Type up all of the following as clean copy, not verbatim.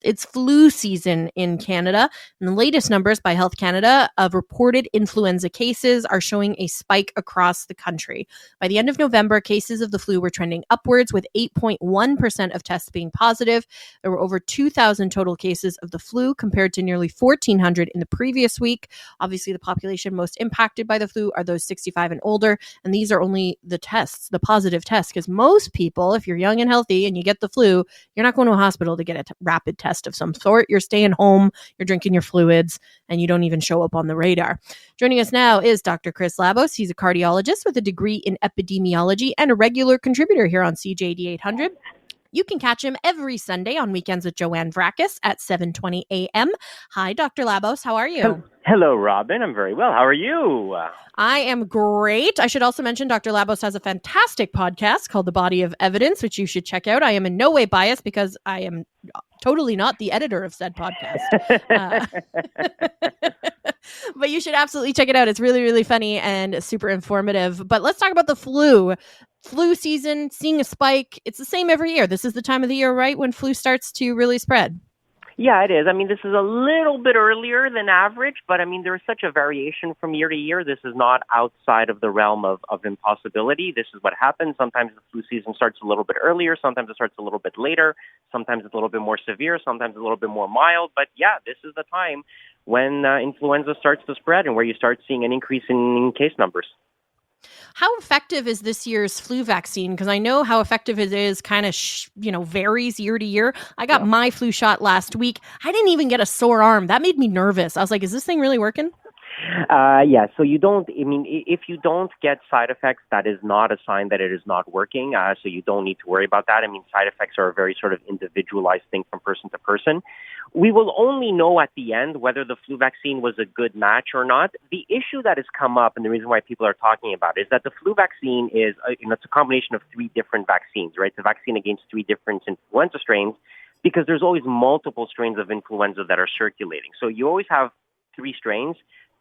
It's flu season in Canada, and the latest numbers by Health Canada of reported influenza cases are showing a spike across the country. By the end of November, cases of the flu were trending upwards, with 8.1% of tests being positive. There were over 2,000 total cases of the flu compared to nearly 1,400 in the previous week. Obviously, the population most impacted by the flu are those 65 and older, and these are only the positive tests, because most people, if you're young and healthy and you get the flu, you're not going to a hospital to get a rapid test of some sort. You're staying home, you're drinking your fluids, and you don't even show up on the radar. Joining us now is Dr. Chris Labos. He's a cardiologist with a degree in epidemiology and a regular contributor here on CJAD 800. You can catch him every Sunday on Weekends with Joanne Vrakas at 7:20 a.m. Hi, Dr. Labos. How are you? Hello, Robin. I'm very well. How are you? I am great. I should also mention Dr. Labos has a fantastic podcast called The Body of Evidence, which you should check out. I am in no way biased because I am totally not the editor of said podcast. But you should absolutely check it out. It's really, really funny and super informative. But let's talk about the flu. Flu season, seeing a spike. It's the same every year. This is the time of the year, right, when flu starts to really spread. Yeah, it is. I mean, this is a little bit earlier than average, but I mean, there is such a variation from year to year. This is not outside of the realm of impossibility. This is what happens. Sometimes the flu season starts a little bit earlier. Sometimes it starts a little bit later. Sometimes it's a little bit more severe. Sometimes it's a little bit more mild. But yeah, this is the time when influenza starts to spread and where you start seeing an increase in case numbers. How effective is this year's flu vaccine? Because I know how effective it is kind of, varies year to year. I got my flu shot last week. I didn't even get a sore arm. That made me nervous. I was like, is this thing really working? Yeah, so if you don't get side effects, that is not a sign that it is not working. So you don't need to worry about that. I mean, side effects are a very sort of individualized thing from person to person. We will only know at the end whether the flu vaccine was a good match or not. The issue that has come up, and the reason why people are talking about it, is that the flu vaccine is, it's a combination of three different vaccines, right? It's a vaccine against three different influenza strains, because there's always multiple strains of influenza that are circulating. So you always have three strains.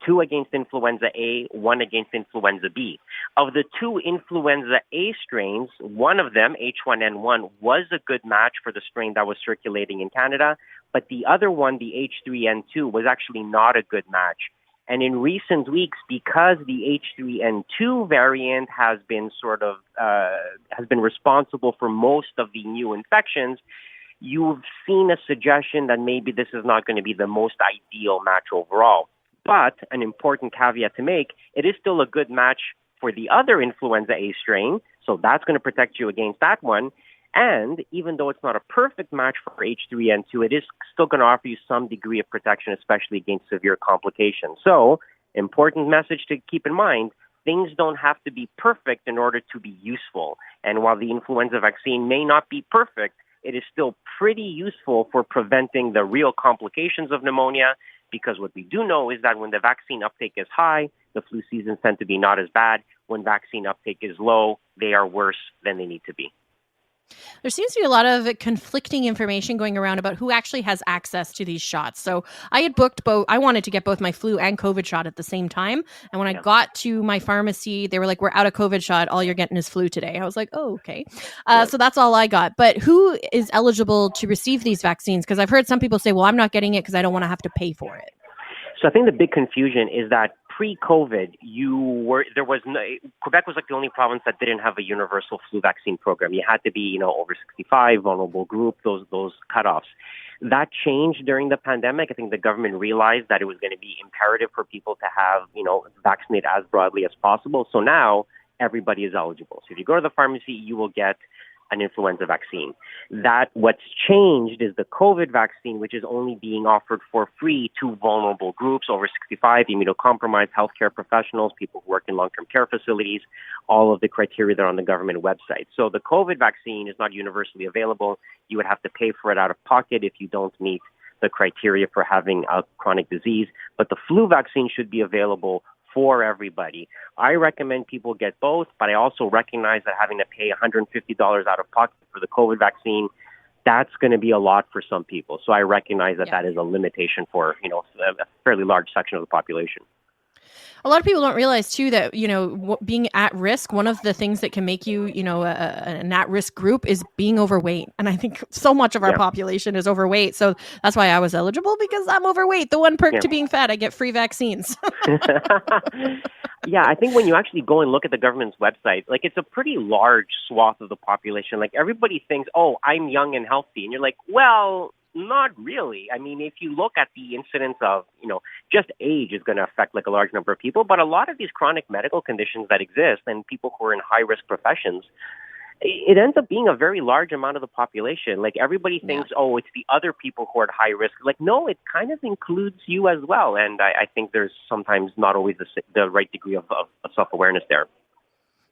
2 against influenza A, 1 against influenza B. Of the 2 influenza A strains, one of them, H1N1, was a good match for the strain that was circulating in Canada, but the other one, the H3N2, was actually not a good match. And in recent weeks, because the H3N2 variant has been responsible for most of the new infections, you've seen a suggestion that maybe this is not going to be the most ideal match overall. But an important caveat to make, it is still a good match for the other influenza A strain, so that's going to protect you against that one. And even though it's not a perfect match for H3N2, it is still going to offer you some degree of protection, especially against severe complications. So, important message to keep in mind, things don't have to be perfect in order to be useful. And while the influenza vaccine may not be perfect, it is still pretty useful for preventing the real complications of pneumonia, because what we do know is that when the vaccine uptake is high, the flu seasons tend to be not as bad. When vaccine uptake is low, they are worse than they need to be. There seems to be a lot of conflicting information going around about who actually has access to these shots. So I had booked both. I wanted to get both my flu and COVID shot at the same time. And when I got to my pharmacy, they were like, we're out of COVID shot. All you're getting is flu today. I was like, oh, okay. So that's all I got. But who is eligible to receive these vaccines? Because I've heard some people say, well, I'm not getting it because I don't want to have to pay for it. So I think the big confusion is that pre-COVID, Quebec was like the only province that didn't have a universal flu vaccine program. You had to be, over 65, vulnerable group, those cutoffs. That changed during the pandemic. I think the government realized that it was going to be imperative for people to have, vaccinate as broadly as possible. So now everybody is eligible. So if you go to the pharmacy, you will get an influenza vaccine. What's changed is the COVID vaccine, which is only being offered for free to vulnerable groups over 65, immunocompromised, healthcare professionals, people who work in long-term care facilities, all of the criteria that are on the government website. So the COVID vaccine is not universally available. You would have to pay for it out of pocket if you don't meet the criteria for having a chronic disease. But the flu vaccine should be available for everybody. I recommend people get both, but I also recognize that having to pay $150 out of pocket for the COVID vaccine, that's going to be a lot for some people. So I recognize that that is a limitation for, a fairly large section of the population. A lot of people don't realize too that, being at risk, one of the things that can make you, an at-risk group is being overweight. And I think so much of our population is overweight. So that's why I was eligible, because I'm overweight. The one perk to being fat, I get free vaccines. Yeah, I think when you actually go and look at the government's website, like, it's a pretty large swath of the population. Like, everybody thinks, oh, I'm young and healthy. And you're like, well, not really. I mean, if you look at the incidence of, just age is going to affect like a large number of people. But a lot of these chronic medical conditions that exist and people who are in high risk professions, it ends up being a very large amount of the population. Like, everybody thinks, oh, it's the other people who are at high risk. Like, no, it kind of includes you as well. And I think there's sometimes not always the right degree of self-awareness there.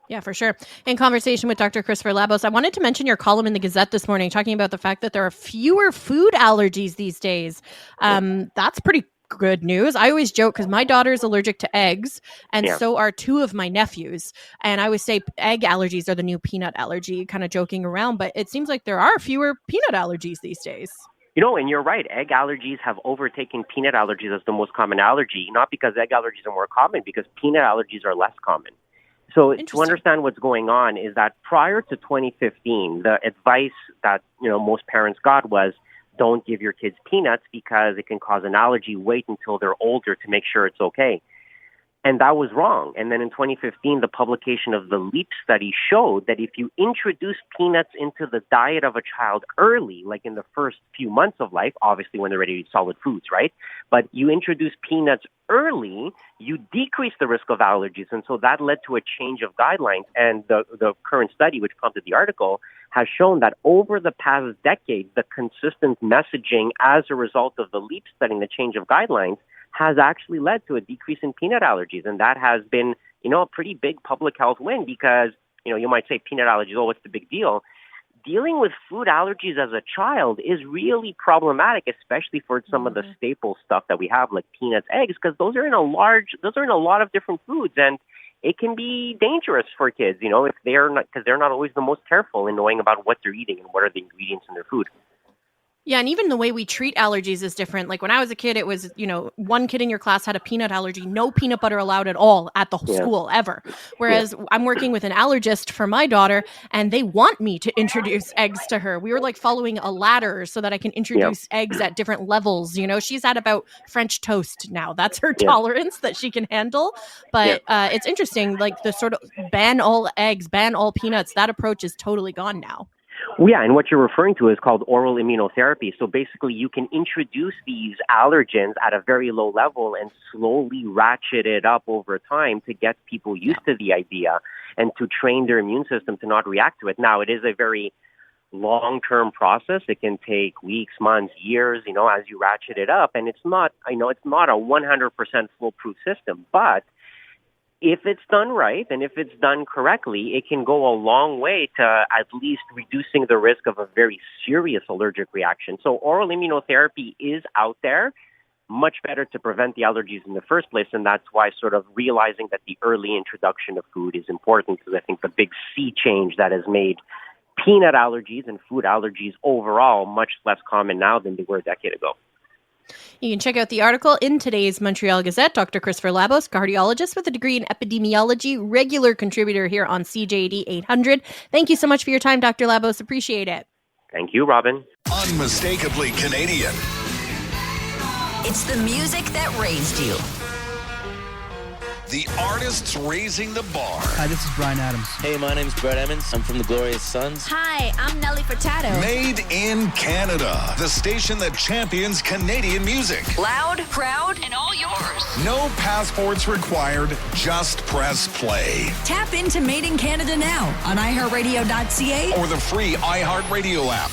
Yeah, for sure. In conversation with Dr. Christopher Labos, I wanted to mention your column in the Gazette this morning, talking about the fact that there are fewer food allergies these days. That's pretty good news. I always joke because my daughter is allergic to eggs, and so are two of my nephews. And I always say egg allergies are the new peanut allergy, kind of joking around. But it seems like there are fewer peanut allergies these days. And you're right. Egg allergies have overtaken peanut allergies as the most common allergy, not because egg allergies are more common, because peanut allergies are less common. So to understand what's going on is that prior to 2015, the advice that, most parents got was, don't give your kids peanuts because it can cause an allergy. Wait until they're older to make sure it's okay. And that was wrong. And then in 2015, the publication of the LEAP study showed that if you introduce peanuts into the diet of a child early, like in the first few months of life, obviously when they're ready to eat solid foods, right? But you introduce peanuts early, you decrease the risk of allergies. And so that led to a change of guidelines. And the current study, which prompted the article, has shown that over the past decade, the consistent messaging as a result of the LEAP study and the change of guidelines has actually led to a decrease in peanut allergies. And that has been, a pretty big public health win because, you might say peanut allergies, oh, what's the big deal? Dealing with food allergies as a child is really problematic, especially for some of the staple stuff that we have, like peanuts, eggs, because those are in a lot of different foods. And it can be dangerous for kids, if because they're not always the most careful in knowing about what they're eating and what are the ingredients in their food. Yeah, and even the way we treat allergies is different. Like when I was a kid, it was, one kid in your class had a peanut allergy, no peanut butter allowed at all at the school ever. Whereas I'm working with an allergist for my daughter, and they want me to introduce eggs to her. We were like following a ladder so that I can introduce eggs at different levels. She's at about French toast now. That's her tolerance that she can handle. But it's interesting, like the sort of ban all eggs, ban all peanuts, that approach is totally gone now. Well, yeah, and what you're referring to is called oral immunotherapy. So basically, you can introduce these allergens at a very low level and slowly ratchet it up over time to get people used to the idea and to train their immune system to not react to it. Now, it is a very long-term process. It can take weeks, months, years, as you ratchet it up. And it's not, it's not a 100% foolproof system, but if it's done right and if it's done correctly, it can go a long way to at least reducing the risk of a very serious allergic reaction. So oral immunotherapy is out there, much better to prevent the allergies in the first place. And that's why sort of realizing that the early introduction of food is important, because I think the big sea change that has made peanut allergies and food allergies overall much less common now than they were a decade ago. You can check out the article in today's Montreal Gazette. Dr. Christopher Labos, cardiologist with a degree in epidemiology, regular contributor here on CJAD 800. Thank you so much for your time, Dr. Labos. Appreciate it. Thank you, Robin. Unmistakably Canadian. It's the music that raised you. The artists raising the bar. Hi, this is Brian Adams. Hey, my name's Brett Emmons. I'm from the Glorious Sons. Hi, I'm Nelly Furtado. Made in Canada. The station that champions Canadian music. Loud, proud, and all yours. No passports required. Just press play. Tap into Made in Canada now on iHeartRadio.ca or the free iHeartRadio app.